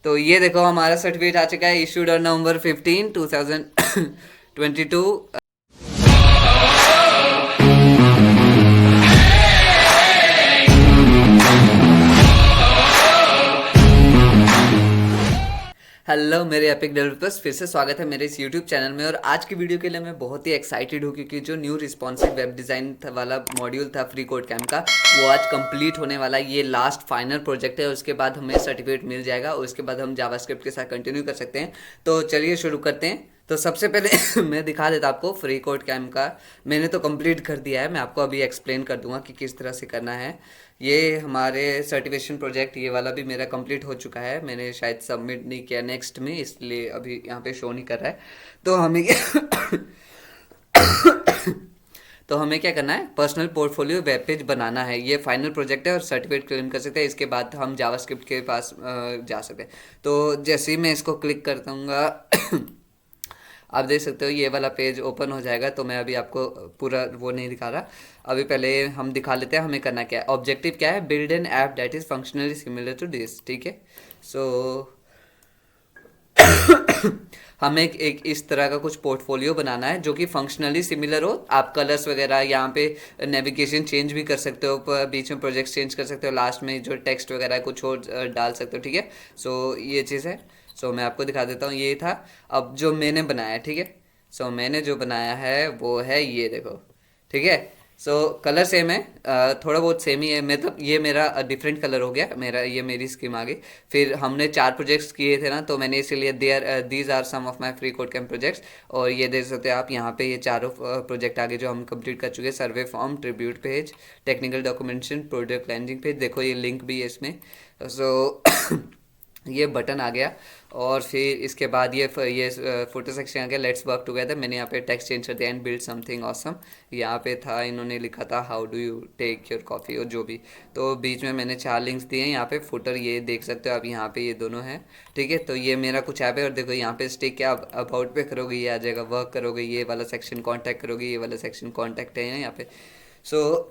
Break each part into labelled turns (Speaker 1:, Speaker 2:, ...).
Speaker 1: तो ये देखो हमारा सर्टिफिकेट आ चुका है, इशूड ऑन November 15, 2022। हेलो मेरे एपिक डेवलपर्स, फिर से स्वागत है मेरे इस यूट्यूब चैनल में। और आज की वीडियो के लिए मैं बहुत ही एक्साइटेड हूँ क्योंकि जो न्यू रिस्पॉन्सिव वेब डिज़ाइन वाला मॉड्यूल था फ्री कोड कैम्प का, वो आज कंप्लीट होने वाला है। ये लास्ट फाइनल प्रोजेक्ट है, उसके बाद हमें सर्टिफिकेट मिल जाएगा और उसके बाद हम जावास्क्रिप्ट के साथ कंटिन्यू कर सकते हैं। तो चलिए शुरू करते हैं। तो सबसे पहले मैं दिखा देता आपको फ्री कोड कैम्प का। मैंने तो कंप्लीट कर दिया है, मैं आपको अभी एक्सप्लेन कर दूंगा कि किस तरह से करना है। ये हमारे सर्टिफिकेशन प्रोजेक्ट ये वाला भी मेरा कंप्लीट हो चुका है, मैंने शायद सबमिट नहीं किया नेक्स्ट में, इसलिए अभी यहाँ पे शो नहीं कर रहा है। तो हमें तो हमें क्या करना है, पर्सनल पोर्टफोलियो वेब पेज बनाना है। ये फाइनल प्रोजेक्ट है और सर्टिफिकेट क्लेम कर सकते हैं। इसके बाद हम जावास्क्रिप्ट के पास जा सकते हैं। तो जैसे ही मैं इसको क्लिक करता हूँ आप देख सकते हो ये वाला पेज ओपन हो जाएगा। तो मैं अभी आपको पूरा वो नहीं दिखा रहा, अभी पहले हम दिखा लेते हैं हमें करना क्या है। ऑब्जेक्टिव क्या है, build an app that is functionally similar to this. ठीक है, सो हमें एक इस तरह का कुछ पोर्टफोलियो बनाना है जो कि फंक्शनली सिमिलर हो। आप कलर्स वगैरह यहाँ पे नेविगेशन चेंज भी कर सकते हो, बीच में प्रोजेक्ट चेंज कर सकते हो, लास्ट में जो टेक्स्ट वगैरह है कुछ और डाल सकते हो। ठीक है, सो ये चीज़ है। सो मैं आपको दिखा देता हूँ, ये था अब जो मैंने बनाया है। ठीक है, सो मैंने जो बनाया है वो है ये देखो। ठीक है, सो कलर सेम है, थोड़ा बहुत सेम ही है, मतलब ये मेरा डिफरेंट कलर हो गया, मेरा ये मेरी स्कीम आ गई। फिर हमने 4 प्रोजेक्ट्स किए थे ना, तो मैंने इसीलिए these are some of my free code camp projects. और ये देख सकते हो आप यहाँ पे, ये चारों प्रोजेक्ट आगे जो हम कंप्लीट कर चुके हैं, survey form, tribute page, technical documentation, product landing page. देखो ये लिंक भी है इसमें। सो ये बटन आ गया। और फिर इसके बाद ये फोटो सेक्शन आ गया, लेट्स वर्क टुगेदर। मैंने यहाँ पे टेक्स्ट चेंज कर दिया, एंड बिल्ड समथिंग ऑसम। यहाँ पे था, इन्होंने लिखा था how do you take your coffee और जो भी। तो बीच में मैंने 4 लिंक्स दिए हैं। यहाँ पे फुटर ये देख सकते हो आप, यहाँ पे ये दोनों हैं। ठीक है, तो ये मेरा कुछ ऐप है। और देखो यहाँ पे स्टिक क्या, अबाउट पे करोगे ये आ जाएगा, वर्क करोगे ये वाला सेक्शन, कॉन्टैक्ट करोगे ये वाला सेक्शन, कॉन्टैक्ट है ना यहाँ पे। सो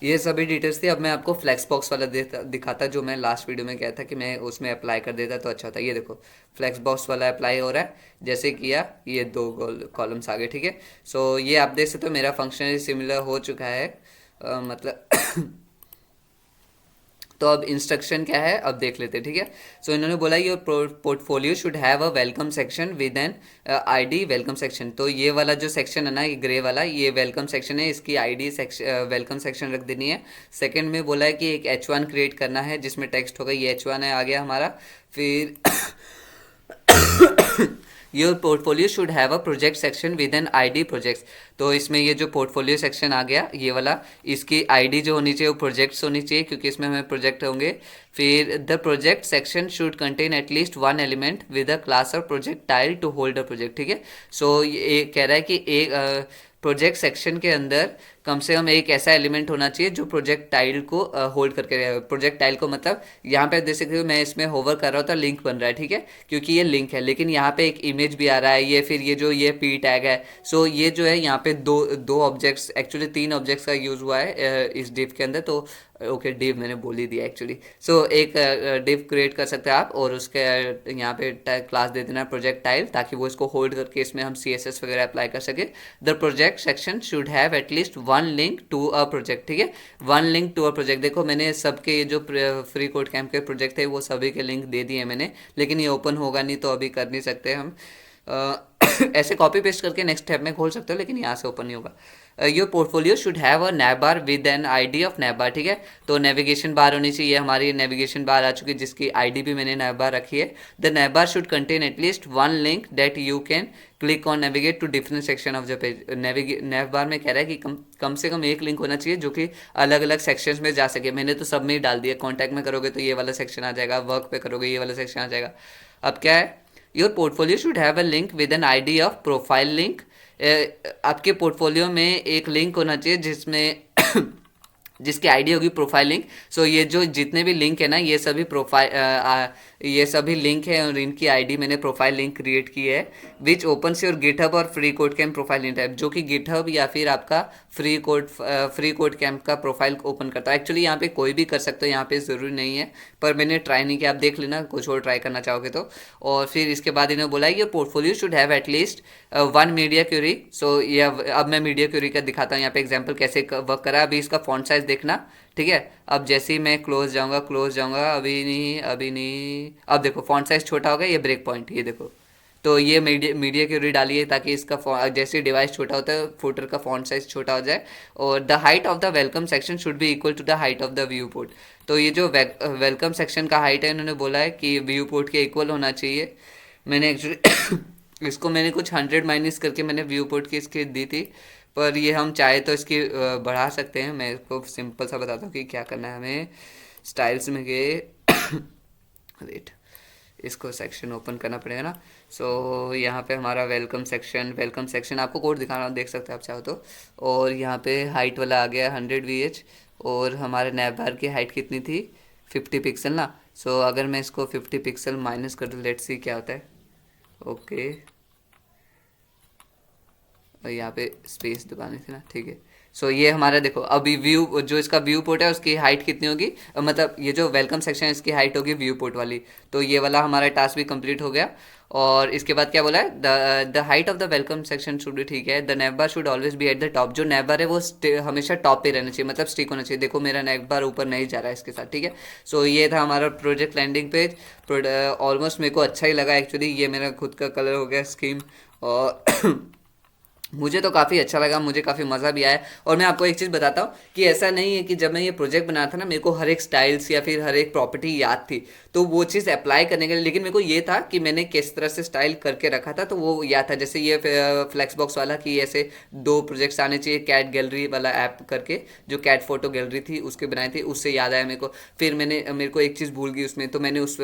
Speaker 1: ये सभी डिटेल्स थी। अब मैं आपको फ्लैक्स बॉक्स वाला दिखाता, जो मैं लास्ट वीडियो में कहा था कि मैं उसमें अप्लाई कर देता तो अच्छा होता। ये देखो फ्लैक्स बॉक्स वाला अप्लाई हो रहा है, जैसे किया ये 2 कॉलम्स आ गए। ठीक है, सो ये आप देख सकते हो मेरा फंक्शनली सिमिलर हो चुका है। मतलब तो अब इंस्ट्रक्शन क्या है अब देख लेते हैं। ठीक है, सो इन्होंने बोला your portfolio should have a welcome section with an ID welcome section. तो ये वाला जो सेक्शन है ना, ये ग्रे वाला, ये वेलकम सेक्शन है, इसकी आईडी वेलकम सेक्शन रख देनी है। सेकंड में बोला है कि एक H1 क्रिएट करना है जिसमें टेक्स्ट होगा, ये H1 है, आ गया हमारा। फिर your portfolio should have a project section with an ID projects. तो इसमें ये जो पोर्टफोलियो सेक्शन आ गया ये वाला, इसकी आईडी जो होनी चाहिए वो प्रोजेक्ट्स होनी चाहिए, क्योंकि इसमें हमें प्रोजेक्ट होंगे। फिर the project section should contain at least 1 element with a class और project tile to hold a project. ठीक है, सो ये कह रहा है कि एक प्रोजेक्ट सेक्शन के अंदर कम से कम एक ऐसा एलिमेंट होना चाहिए जो प्रोजेक्ट टाइल को होल्ड करके रहे। प्रोजेक्ट टाइल को मतलब यहाँ पे देख सकते हो मैं इसमें होवर कर रहा हूँ तो लिंक बन रहा है। ठीक है, क्योंकि ये लिंक है, लेकिन यहाँ पे एक इमेज भी आ रहा है, ये फिर ये जो ये पी टैग है। सो ये जो है यहाँ पे दो दो ऑब्जेक्ट्स, एक्चुअली 3 ऑब्जेक्ट्स का यूज़ हुआ है इस डिव के अंदर। तो ओके डिव मैंने बोल ही दिया एक्चुअली। सो एक डिव क्रिएट कर सकते हैं आप, और उसके यहाँ पे क्लास दे देना प्रोजेक्ट टाइल, ताकि वो इसको होल्ड करके इसमें हम CSS वगैरह अप्लाई कर सके। The project section should have at least 1 link to a project. ठीक है, 1 लिंक टू अ प्रोजेक्ट। देखो मैंने सबके ये जो फ्री कोड कैम्प के प्रोजेक्ट थे वो सभी के लिंक दे दिए मैंने, लेकिन ये ओपन होगा नहीं तो अभी कर नहीं सकते हम। ऐसे कॉपी पेस्ट करके नेक्स्ट टैब में खोल सकते हो, लेकिन यहाँ से ओपन नहीं होगा। Your portfolio should have a nav bar with an ID of nav bar. ठीक है, तो नेविगेशन बार होनी चाहिए, हमारी नेविगेशन बार आ चुकी है जिसकी आईडी भी मैंने नैव बार रखी है। The nav bar should contain at least 1 link that you can click on navigate to different section of the page. Nav bar में कह रहा है कि कम से कम एक लिंक होना चाहिए जो कि अलग अलग सेक्शंस में जा सके। मैंने तो सब में ही डाल दिया, कॉन्टैक्ट में करोगे तो ये वाला सेक्शन आ जाएगा, वर्क पे करोगे ये वाला सेक्शन आ जाएगा। अब क्या है, your portfolio should have a link with an ID of profile link. आपके पोर्टफोलियो में एक लिंक होना चाहिए जिसमें जिसकी आईडी होगी प्रोफाइल लिंक। सो ये जो जितने भी लिंक है ना, ये सभी लिंक है और इनकी आईडी मैंने प्रोफाइल लिंक क्रिएट की है, विच ओपन्स योर गिटहब और free code camp profile link type, जो कि गिटहब या फिर आपका फ्री कोड कैम्प का प्रोफाइल ओपन करता है। एक्चुअली यहाँ पे कोई भी कर सकते हो, यहाँ पे ज़रूरी नहीं है, पर मैंने ट्राई नहीं किया, आप देख लेना कुछ और ट्राई करना चाहोगे तो। और फिर इसके बाद इन्होंने बोला है your portfolio should have at least one media query. So ये अब मैं मीडिया क्यूरी का दिखाता हूँ यहाँ पे एग्जाम्पल कैसे वर्क करा। अभी इसका फॉन्ट साइज देखना, ठीक है। अब जैसे ही मैं क्लोज जाऊंगा, अभी नहीं, अब देखो फॉन्ट साइज छोटा हो गया, ये ब्रेक पॉइंट, ये देखो। तो ये मीडिया क्यूरी डाली है ताकि इसका जैसे डिवाइस छोटा होता है फुटर का फॉन्ट साइज छोटा हो जाए। और the height of the welcome section should be equal to the height of the viewport. तो ये जो वेलकम सेक्शन का हाइट है, इन्होंने बोला है कि व्यू पोर्ट के इक्वल होना चाहिए। मैंने एक्चुअली इसको मैंने कुछ 100 माइनस करके मैंने व्यू पोर्ट की इसकी दी थी, पर ये हम चाहे तो इसकी बढ़ा सकते हैं। मैं इसको सिंपल सा बताता हूँ कि क्या करना है हमें। स्टाइल्स में गए वेट, इसको सेक्शन ओपन करना पड़ेगा ना। सो यहाँ पे हमारा वेलकम सेक्शन आपको कोड दिखा रहा हूँ, देख सकते हैं आप चाहो तो। और यहाँ पे हाइट वाला आ गया 100 VH, और हमारे नैप बार की हाइट कितनी थी 50 पिक्सल ना। सो अगर मैं इसको 50 पिक्सल माइनस कर दूँ, लेट्स सी क्या होता है। ओके, और यहाँ पे स्पेस दबानी थी ना, ठीक है। सो ये हमारा देखो अभी व्यू, जो इसका व्यू पोर्ट है उसकी हाइट कितनी होगी, मतलब ये जो वेलकम सेक्शन है इसकी हाइट होगी व्यू पोर्ट वाली। तो ये वाला हमारा टास्क भी कंप्लीट हो गया। और इसके बाद क्या बोला है, the height of the welcome section should भी, ठीक है। The naive bar should always be at the top. जो नेव बार है वो हमेशा टॉप पे रहना चाहिए, मतलब स्टिक होना चाहिए। देखो मेरा नेव बार ऊपर नहीं जा रहा है इसके साथ, ठीक है। सो ये था हमारा प्रोजेक्ट लैंडिंग पेज। ऑलमोस्ट मेरे को अच्छा ही लगा एक्चुअली। ये मेरा खुद का कलर हो गया स्कीम, और मुझे तो काफ़ी अच्छा लगा, मुझे काफ़ी मज़ा भी आया। और मैं आपको एक चीज़ बताता हूँ कि ऐसा नहीं है कि जब मैं ये प्रोजेक्ट बना था ना, मेरे को हर एक स्टाइल्स या फिर हर एक प्रॉपर्टी याद थी तो वो चीज़ अप्लाई करने के लिए, लेकिन मेरे को ये था कि मैंने किस तरह से स्टाइल करके रखा था तो वो याद था। जैसे ये फ्लैक्स बॉक्स वाला कि ऐसे 2 प्रोजेक्ट्स आने चाहिए, कैट गैलरी वाला ऐप करके जो कैट फोटो गैलरी थी उसके बनाई थी, उससे याद आया मेरे को। फिर मेरे को एक चीज़ भूल गई उसमें, तो मैंने उस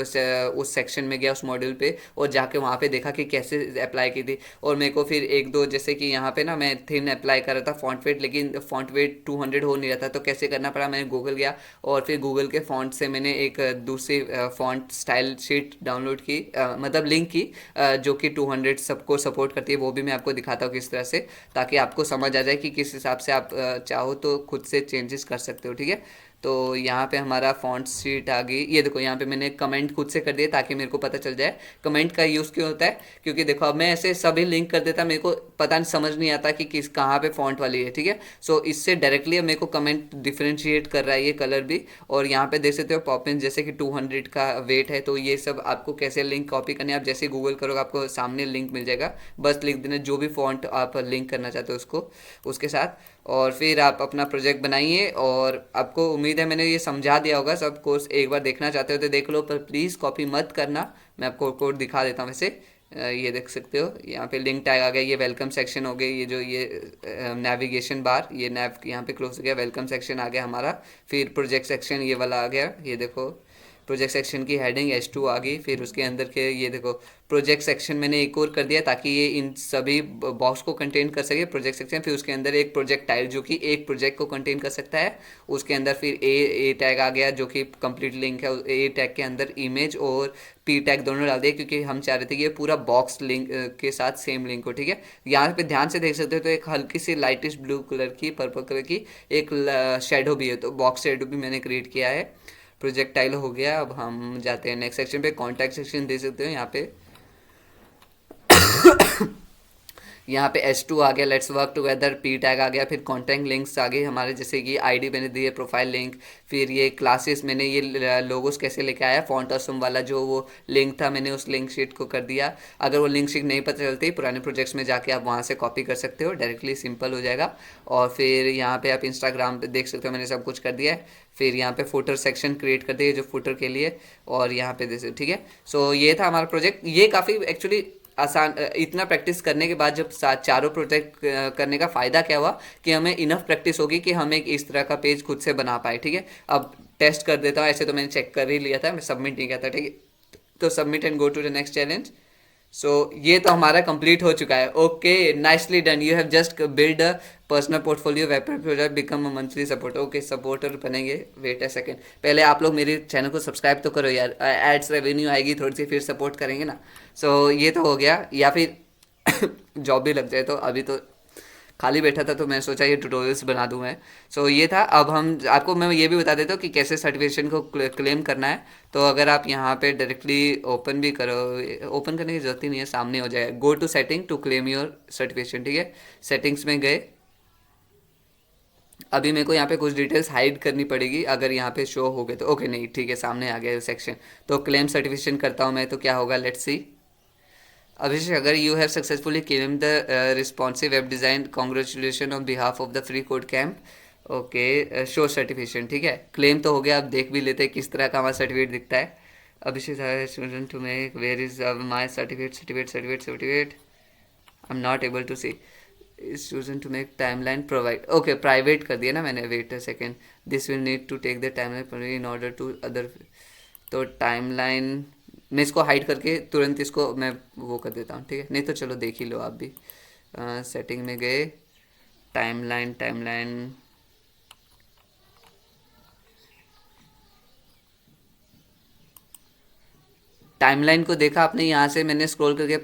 Speaker 1: सेक्शन में गया, उस मॉड्यूल पे, और जाके वहाँ पे देखा कि कैसे अप्लाई की थी। और मेरे को फिर एक दो, जैसे कि यहाँ पे ना मैं थीम अप्लाई कर रहा था फॉन्ट वेट, लेकिन फॉन्ट वेट 200 हो नहीं रहा था, तो कैसे करना पड़ा, मैंने गूगल गया और फिर गूगल के फॉन्ट से मैंने एक दूसरी फॉन्ट स्टाइल शीट डाउनलोड की, मतलब लिंक की, जो कि 200 सबको सपोर्ट करती है। वो भी मैं आपको दिखाता हूँ किस तरह से, ताकि आपको समझ आ जाए कि किस हिसाब से आप चाहो तो खुद से चेंजेस कर सकते हो, ठीक है। तो यहाँ पे हमारा फॉन्ट शीट आ गई। ये देखो यहाँ पे मैंने कमेंट खुद से कर दिया ताकि मेरे को पता चल जाए कमेंट का यूज़ क्यों होता है, क्योंकि देखो अब मैं ऐसे सभी लिंक कर देता, मेरे को पता नहीं, समझ नहीं आता कि किस कहाँ पे फॉन्ट वाली है, ठीक है। सो इससे डायरेक्टली मेरे को कमेंट डिफरेंशिएट कर रहा है ये कलर भी। और यहाँ पे देख सकते हो पॉपिन, जैसे कि 200 का वेट है, तो ये सब आपको कैसे लिंक कॉपी करनी है, आप जैसे गूगल करोगे आपको सामने लिंक मिल जाएगा, बस लिख देना जो भी फॉन्ट आप लिंक करना चाहते हो उसको उसके साथ। और फिर आप अपना प्रोजेक्ट बनाइए। और आपको उम्मीद है मैंने ये समझा दिया होगा सब। कोर्स एक बार देखना चाहते हो तो देख लो, पर प्लीज़ कॉपी मत करना। मैं आपको कोड दिखा देता हूँ वैसे। ये देख सकते हो यहाँ पे लिंक टैग आ गया, ये वेलकम सेक्शन हो गई, ये जो ये नेविगेशन बार, ये नैव यहाँ पे क्लोज हो गया, वेलकम सेक्शन आ गया हमारा। फिर प्रोजेक्ट सेक्शन ये वाला आ गया, ये देखो प्रोजेक्ट सेक्शन की हेडिंग H2 आ गई। फिर उसके अंदर के ये देखो प्रोजेक्ट सेक्शन मैंने एक और कर दिया ताकि ये इन सभी बॉक्स को कंटेन कर सके, प्रोजेक्ट सेक्शन। फिर उसके अंदर एक प्रोजेक्ट टाइल जो कि एक प्रोजेक्ट को कंटेन कर सकता है, उसके अंदर फिर ए टैग आ गया जो कि कंप्लीट लिंक है। ए टैग के अंदर इमेज और पी टैग दोनों डाल दिए, क्योंकि हम चाह रहे थे कि ये पूरा बॉक्स लिंक के साथ सेम लिंक हो, ठीक है। यहाँ पे ध्यान से देख सकते हो तो एक हल्की सी लाइटिश ब्लू कलर की, पर्पल कलर की एक शेडो भी है, तो बॉक्स शेडो भी मैंने क्रिएट किया है। प्रोजेक्टाइल हो गया। अब हम जाते हैं नेक्स्ट सेक्शन पे, कॉन्टैक्ट सेक्शन दे सकते हो यहाँ पे। यहाँ पे H2 आ गया, let's work together, P tag आ गया। फिर कॉन्टैक्ट लिंक्स आ गए हमारे, जैसे कि आईडी मैंने दी है, प्रोफाइल लिंक। फिर ये क्लासेस मैंने ये लोगोस कैसे लेके आया, फॉन्ट ऑसम वाला जो वो लिंक था मैंने उस लिंक शीट को कर दिया। अगर वो लिंक शीट नहीं पता चलती पुराने प्रोजेक्ट्स में जाके आप वहाँ से कॉपी कर सकते हो, डायरेक्टली सिंपल हो जाएगा। और फिर यहाँ पे आप इंस्टाग्राम पे देख सकते हो मैंने सब कुछ कर दिया है। फिर यहाँ पे फुटर सेक्शन क्रिएट कर दिया जो फुटर के लिए, और यहाँ पे देख सकते, ठीक है। सो ये था हमारा प्रोजेक्ट। ये काफ़ी एक्चुअली आसान, इतना प्रैक्टिस करने के बाद जब चारों प्रोजेक्ट करने का फ़ायदा क्या हुआ कि हमें इनफ प्रैक्टिस होगी कि हम एक इस तरह का पेज खुद से बना पाए, ठीक है। अब टेस्ट कर देता हूँ, ऐसे तो मैंने चेक कर ही लिया था, मैं सबमिट नहीं किया था, ठीक है। तो submit and go to the next challenge. So ये तो हमारा कंप्लीट हो चुका है। Okay, nicely done, you have just build a personal portfolio web project, become a monthly support. Okay, supporter बनेंगे, वेट अ सेकेंड, पहले आप लोग मेरे चैनल को सब्सक्राइब तो करो यार, एड्स रेवेन्यू आएगी थोड़ी सी, फिर सपोर्ट करेंगे ना। सो ये तो हो गया, या फिर जॉब भी लग जाए, तो अभी तो खाली बैठा था तो मैं सोचा ये ट्यूटोरियल्स बना दूं मैं। सो ये था। अब हम आपको मैं ये भी बता देता हूँ कि कैसे सर्टिफिकेशन को क्लेम करना है। तो अगर आप यहाँ पे डायरेक्टली ओपन भी करो, ओपन करने की जरूरत ही नहीं है, सामने हो जाएगा, go to setting to claim your certification, ठीक है। सेटिंग्स में गए, अभी मेरे को यहाँ पे कुछ डिटेल्स हाइड करनी पड़ेगी, अगर यहाँ पे शो हो गए तो ओके, नहीं ठीक है, सामने आ गया सेक्शन। तो क्लेम सर्टिफिकेशन करता हूँ मैं, तो क्या होगा, लेट्स सी। Abhishek, अगर you have successfully claim the responsive web design, congratulation on behalf of the free code camp. Okay, show certification, ठीक है, क्लेम तो हो गया। अब देख भी लेते हैं किस तरह का हमारा सर्टिफिकेट दिखता है। Abhishek student to make, where is my certificate, certificate certificate certificate, I am not able to see. Is chosen to make timeline provide, okay private कर दिया ना मैंने, wait a second, this will need to take the timeline in order to other. तो timeline मैं इसको hide करके तुरंत इसको मैं वो कर देता हूँ, ठीक है, नहीं तो चलो देख ही लो आप भी। सेटिंग में गए, टाइमलाइन, टाइमलाइन, टाइमलाइन को देखा आपने, यहाँ से मैंने स्क्रॉल करके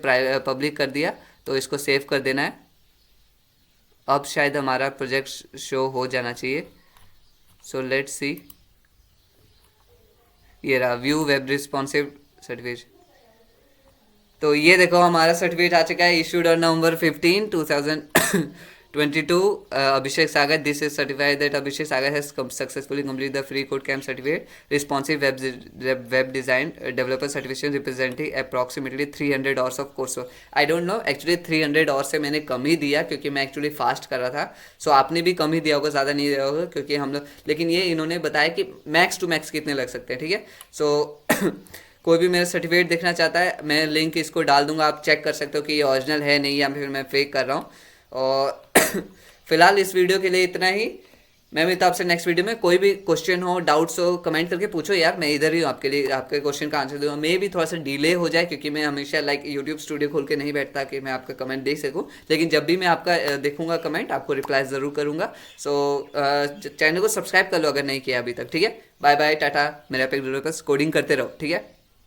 Speaker 1: पब्लिक कर दिया, तो इसको सेव कर देना है। अब शायद हमारा प्रोजेक्ट शो हो जाना चाहिए। सो लेट्स सी, ये रहा, व्यू वेब रिस्पॉन्सिव सर्टिफिकेट। तो ये देखो हमारा सर्टिफिकेट आ चुका है, issued on November 15, 2022। Abhishek Sagar, this is certified that Abhishek Sagar has successfully complete the free code camp certificate, responsive web design developer certification, representing approximately 300 hours of course. I don't know, actually 300 hours से मैंने कम ही दिया, क्योंकि मैं actually fast कर रहा था। सो आपने भी कम ही दिया होगा, ज़्यादा नहीं दिया होगा, क्योंकि हम लोग, लेकिन ये इन्होंने बताया कि मैक्स टू मैक्स कितने लग सकते हैं, ठीक है। सो कोई भी मेरा सर्टिफिकेट देखना चाहता है, मैं लिंक इसको डाल दूंगा, आप चेक कर सकते हो कि ये ओरिजिनल है नहीं, या फिर मैं फेक कर रहा हूँ। और फिलहाल इस वीडियो के लिए इतना ही। मैं मिलता हूं आपसे नेक्स्ट वीडियो में। कोई भी क्वेश्चन हो, डाउट्स हो, कमेंट करके पूछो यार, मैं इधर ही हूँ आपके लिए, आपके क्वेश्चन का आंसर दूंगा। मे भी थोड़ा सा डिले हो जाए, क्योंकि मैं हमेशा लाइक यूट्यूब स्टूडियो खोल के नहीं बैठता कि मैं आपका कमेंट देख सकूँ, लेकिन जब भी मैं आपका देखूंगा कमेंट, आपको रिप्लाई ज़रूर करूँगा। सो चैनल को सब्सक्राइब कर लो अगर नहीं किया अभी तक, ठीक है। बाय बाय, टाटा, मेरे पे कोडिंग करते रहो, ठीक है।